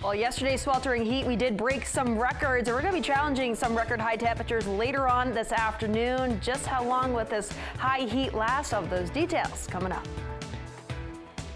Well, yesterday's sweltering heat, we did break some records, and we're going to be challenging some record high temperatures later on this afternoon. Just how long will this high heat last? Of those details coming up.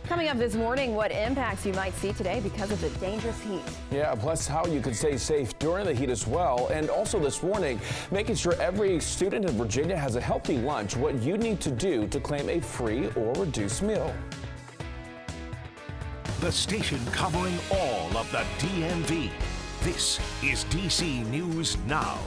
Coming up this morning, what impacts you might see today because of the dangerous heat. Yeah, plus how you can stay safe during the heat as well. And also this morning, making sure every student in Virginia has a healthy lunch, what you need to do to claim a free or reduced meal. The station covering all of the DMV. This is DC News Now.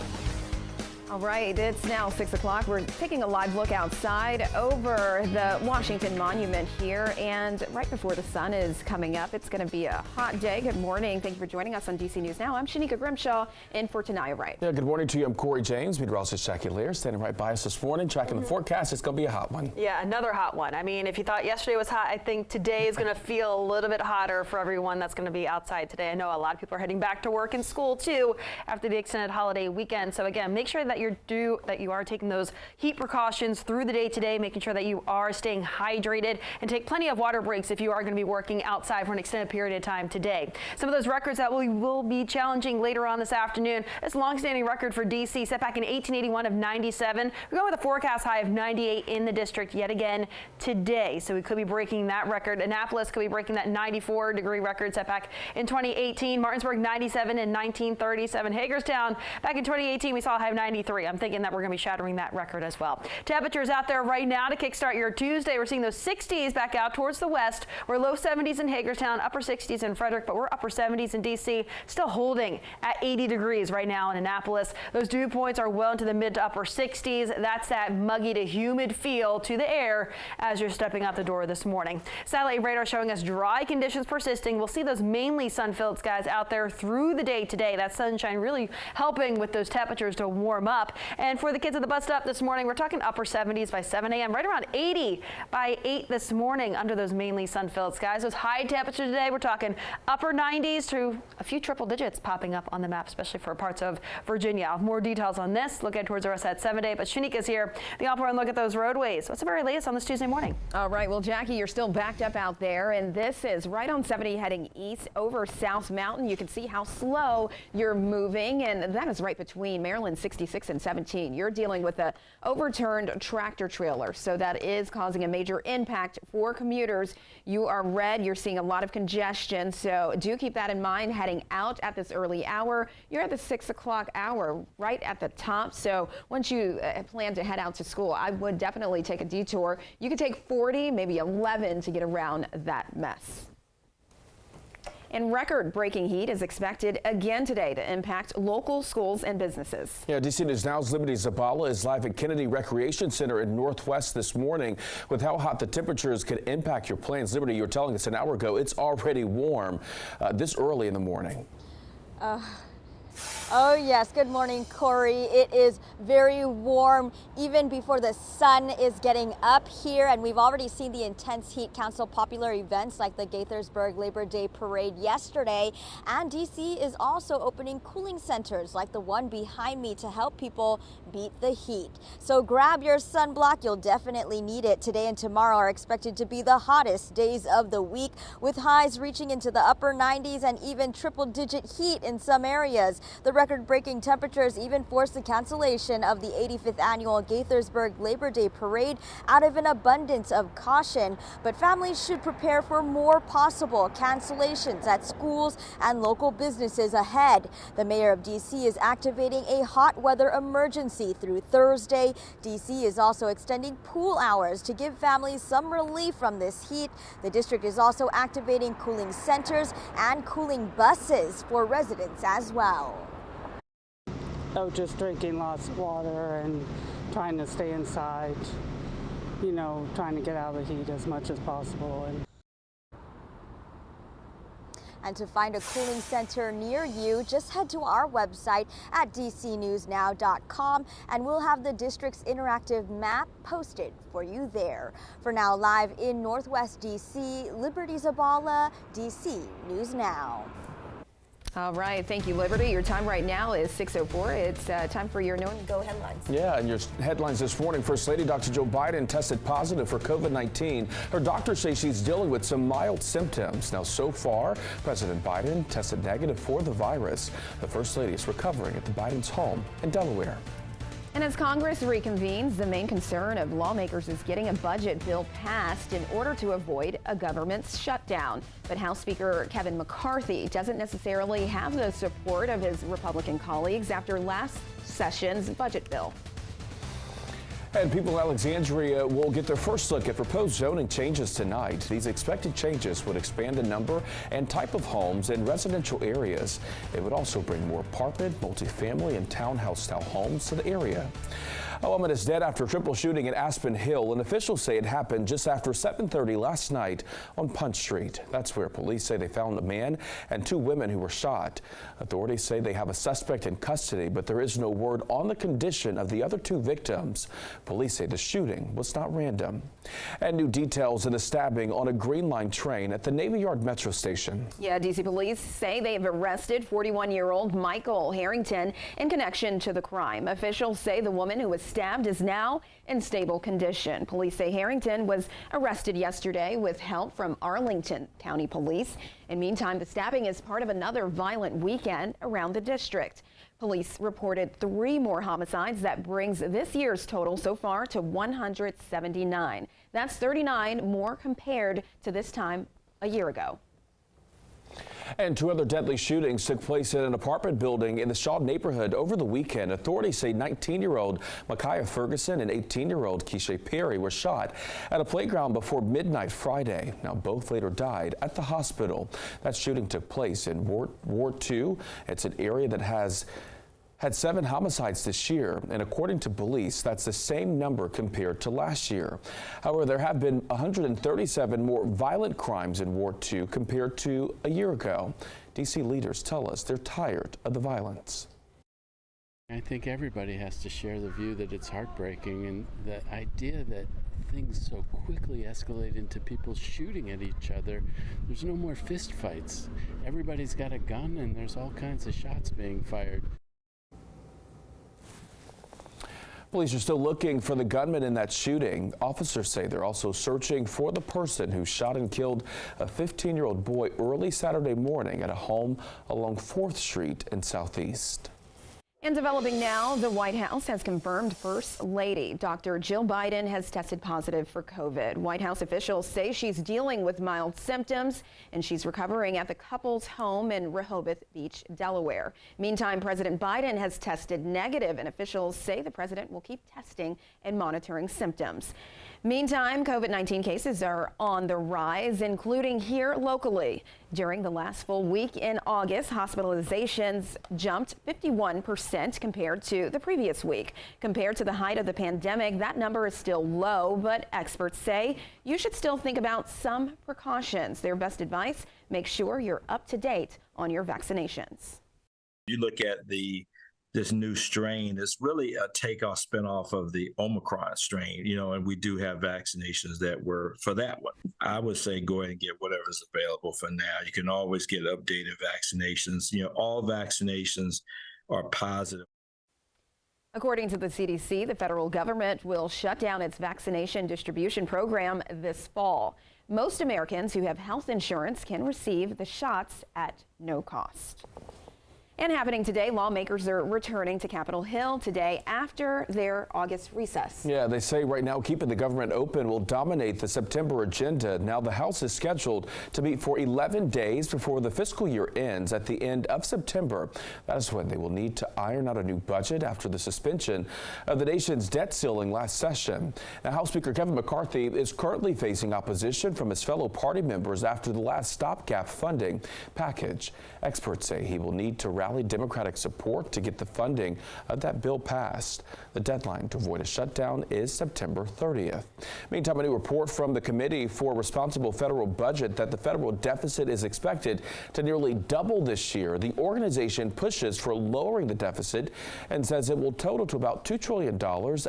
All right, it's now 6 o'clock. We're taking a live look outside over the Washington Monument here, and right before the sun is coming up, it's going to be a hot day. Good morning. Thank you for joining us on DC News Now. I'm Shanika Grimshaw in for Tanaya Wright. Yeah, good morning to you. I'm Corey James. Meteorologist Jackie Lear standing right by us this morning, tracking the forecast. It's going to be a hot one. Yeah, another hot one. I mean, if you thought yesterday was hot, I think today is going to feel a little bit hotter for everyone that's going to be outside today. I know a lot of people are heading back to work and school too after the extended holiday weekend. So again, make sure that you are taking those heat precautions through the day today, making sure that you are staying hydrated, and take plenty of water breaks if you are going to be working outside for an extended period of time today. Some of those records that we will be challenging later on this afternoon. This long-standing record for DC set back in 1881 of 97. We're going with a forecast high of 98 in the district yet again today. So we could be breaking that record. Annapolis could be breaking that 94-degree record set back in 2018. Martinsburg 97 in 1937. Hagerstown back in 2018 we saw a high of 93. I'm thinking that we're going to be shattering that record as well. Temperatures out there right now to kickstart your Tuesday. We're seeing those 60s back out towards the west. We're low 70s in Hagerstown, upper 60s in Frederick, but we're upper 70s in DC. Still holding at 80 degrees right now in Annapolis. Those dew points are well into the mid to upper 60s. That's that muggy to humid feel to the air as you're stepping out the door this morning. Satellite radar showing us dry conditions persisting. We'll see those mainly sun-filled skies out there through the day today. That sunshine really helping with those temperatures to warm up. And for the kids at the bus stop this morning, we're talking upper 70s by 7 a.m., right around 80 by 8 this morning under those mainly sun-filled skies. Those high temperatures today, we're talking upper 90s to a few triple digits popping up on the map, especially for parts of Virginia. I'll have more details on this. Look ahead towards the rest of that 7 day, but Shanika's here. The All Run look at those roadways. What's the very latest on this Tuesday morning? All right, well, Jackie, you're still backed up out there, and this is right on 70 heading east over South Mountain. You can see how slow you're moving, and that is right between Maryland 66 and 17. You're dealing with a overturned tractor trailer, so that is causing a major impact for commuters. You are red. You're seeing a lot of congestion, so do keep that in mind heading out at this early hour. You're at the 6 o'clock hour right at the top, so once you plan to head out to school, I would definitely take a detour. You could take 40, maybe 11 to get around that mess. And record-breaking heat is expected again today to impact local schools and businesses. Yeah, DC News Now's Liberty Zabala is live at Kennedy Recreation Center in Northwest this morning with how hot the temperatures could impact your plans. Liberty, you were telling us an hour ago it's already warm this early in the morning. Oh yes, good morning, Corey. It is very warm even before the sun is getting up here, and we've already seen the intense heat cancel popular events like the Gaithersburg Labor Day Parade yesterday, and DC is also opening cooling centers like the one behind me to help people beat the heat. So grab your sunblock, you'll definitely need it. Today and tomorrow are expected to be the hottest days of the week, with highs reaching into the upper 90s and even triple-digit heat in some areas. The record-breaking temperatures even forced the cancellation of the 85th annual Gaithersburg Labor Day Parade out of an abundance of caution. But families should prepare for more possible cancellations at schools and local businesses ahead. The mayor of DC is activating a hot weather emergency through Thursday. DC is also extending pool hours to give families some relief from this heat. The district is also activating cooling centers and cooling buses for residents as well. Oh, just drinking lots of water and trying to stay inside, you know, trying to get out of the heat as much as possible. And to find a cooling center near you, just head to our website at dcnewsnow.com and we'll have the district's interactive map posted for you there. For now, live in Northwest DC, Liberty Zabala, DC News Now. All right. Thank you, Liberty. Your time right now is 6:04. It's time for your Know and Go headlines. Yeah, and your headlines this morning. First Lady Dr. Joe Biden tested positive for COVID-19. Her doctors say she's dealing with some mild symptoms. Now, so far, President Biden tested negative for the virus. The First Lady is recovering at the Biden's home in Delaware. And as Congress reconvenes, the main concern of lawmakers is getting a budget bill passed in order to avoid a government shutdown. But House Speaker Kevin McCarthy doesn't necessarily have the support of his Republican colleagues after last session's budget bill. And people in Alexandria will get their first look at proposed zoning changes tonight. These expected changes would expand the number and type of homes in residential areas. It would also bring more apartment, multifamily, and townhouse-style homes to the area. A woman is dead after a triple shooting in Aspen Hill, and officials say it happened just after 7:30 last night on Punch Street. That's where police say they found a man and two women who were shot. Authorities say they have a suspect in custody, but there is no word on the condition of the other two victims. Police say the shooting was not random. And new details in a stabbing on a Green Line train at the Navy Yard Metro Station. Yeah, D.C. police say they have arrested 41-year-old Michael Harrington in connection to the crime. Officials say the woman who was stabbed is now in stable condition. Police say Harrington was arrested yesterday with help from Arlington County Police. And meantime, the stabbing is part of another violent weekend around the district. Police reported 3 more homicides. That brings this year's total so far to 179. That's 39 more compared to this time a year ago. And 2 other deadly shootings took place in an apartment building in the Shaw neighborhood over the weekend. Authorities say 19-year-old Micaiah Ferguson and 18-year-old Keisha Perry were shot at a playground before midnight Friday. Now, both later died at the hospital. That shooting took place in Ward 2. It's an area that has had 7 homicides this year, and according to police, that's the same number compared to last year. However, there have been 137 more violent crimes in Ward 2 compared to a year ago. D.C. leaders tell us they're tired of the violence. I think everybody has to share the view that it's heartbreaking, and the idea that things so quickly escalate into people shooting at each other. There's no more fist fights. Everybody's got a gun, and there's all kinds of shots being fired. Police are still looking for the gunman in that shooting. Officers say they're also searching for the person who shot and killed a 15-year-old boy early Saturday morning at a home along 4th Street in Southeast. And developing now, the White House has confirmed First Lady Dr. Jill Biden has tested positive for COVID. White House officials say she's dealing with mild symptoms and she's recovering at the couple's home in Rehoboth Beach, Delaware. Meantime, President Biden has tested negative, and officials say the president will keep testing and monitoring symptoms. Meantime, COVID-19 cases are on the rise, including here locally. During the last full week in August, hospitalizations jumped 51% compared to the previous week. Compared to the height of the pandemic, that number is still low, but experts say you should still think about some precautions. Their best advice: make sure you're up to date on your vaccinations. You look at this new strain, it's really a takeoff spinoff of the Omicron strain, and we do have vaccinations that were for that one. I would say go ahead and get whatever's available for now. You can always get updated vaccinations. All vaccinations are positive. According to the CDC, the federal government will shut down its vaccination distribution program this fall. Most Americans who have health insurance can receive the shots at no cost. And happening today, lawmakers are returning to Capitol Hill today after their August recess. Yeah, they say right now keeping the government open will dominate the September agenda. Now the House is scheduled to meet for 11 days before the fiscal year ends at the end of September. That is when they will need to iron out a new budget after the suspension of the nation's debt ceiling last session. Now, House Speaker Kevin McCarthy is currently facing opposition from his fellow party members after the last stopgap funding package. Experts say he will need to rally Democratic support to get the funding of that bill passed. The deadline to avoid a shutdown is September 30th. Meantime, a new report from the Committee for Responsible Federal Budget that the federal deficit is expected to nearly double this year. The organization pushes for lowering the deficit and says it will total to about $2 trillion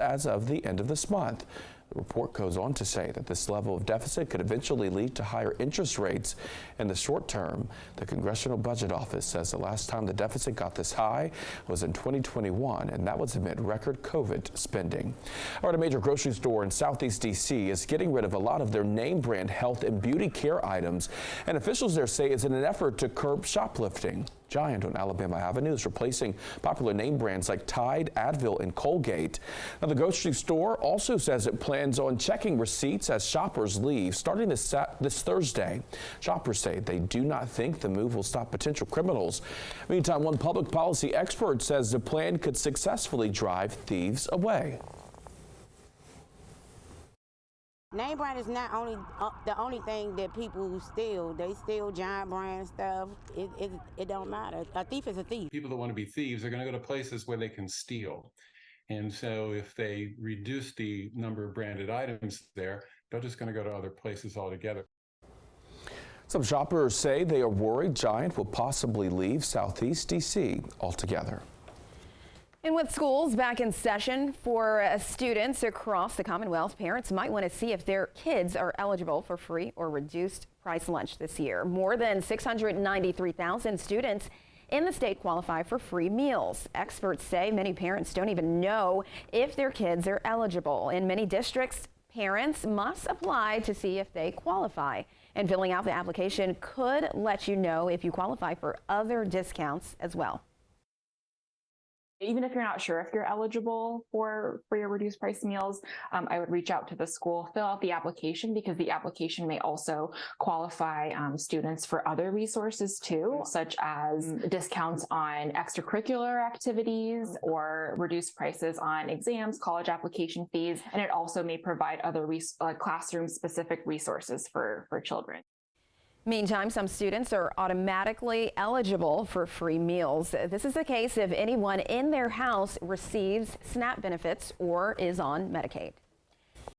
as of the end of this month. The report goes on to say that this level of deficit could eventually lead to higher interest rates in the short term. The Congressional Budget Office says the last time the deficit got this high was in 2021, and that was amid record COVID spending. All right, a major grocery store in Southeast D.C. is getting rid of a lot of their name brand health and beauty care items, and officials there say it's in an effort to curb shoplifting. Giant on Alabama Avenue is replacing popular name brands like Tide, Advil, and Colgate. Now, the grocery store also says it plans on checking receipts as shoppers leave starting this Thursday. Shoppers say they do not think the move will stop potential criminals. Meantime, one public policy expert says the plan could successfully drive thieves away. Name brand is not only the only thing that people steal. They steal Giant brand stuff. It don't matter. A thief is a thief. People that want to be thieves are going to go to places where they can steal. And so if they reduce the number of branded items there, they're just going to go to other places altogether. Some shoppers say they are worried Giant will possibly leave Southeast D.C. altogether. And with schools back in session for students across the Commonwealth, parents might want to see if their kids are eligible for free or reduced price lunch this year. More than 693,000 students in the state qualify for free meals. Experts say many parents don't even know if their kids are eligible. In many districts, parents must apply to see if they qualify. And filling out the application could let you know if you qualify for other discounts as well. Even if you're not sure if you're eligible for free or reduced price meals, I would reach out to the school, fill out the application, because the application may also qualify students for other resources too, such as discounts on extracurricular activities or reduced prices on exams, college application fees, and it also may provide other classroom-specific resources for children. Meantime, some students are automatically eligible for free meals. This is the case if anyone in their house receives SNAP benefits or is on Medicaid.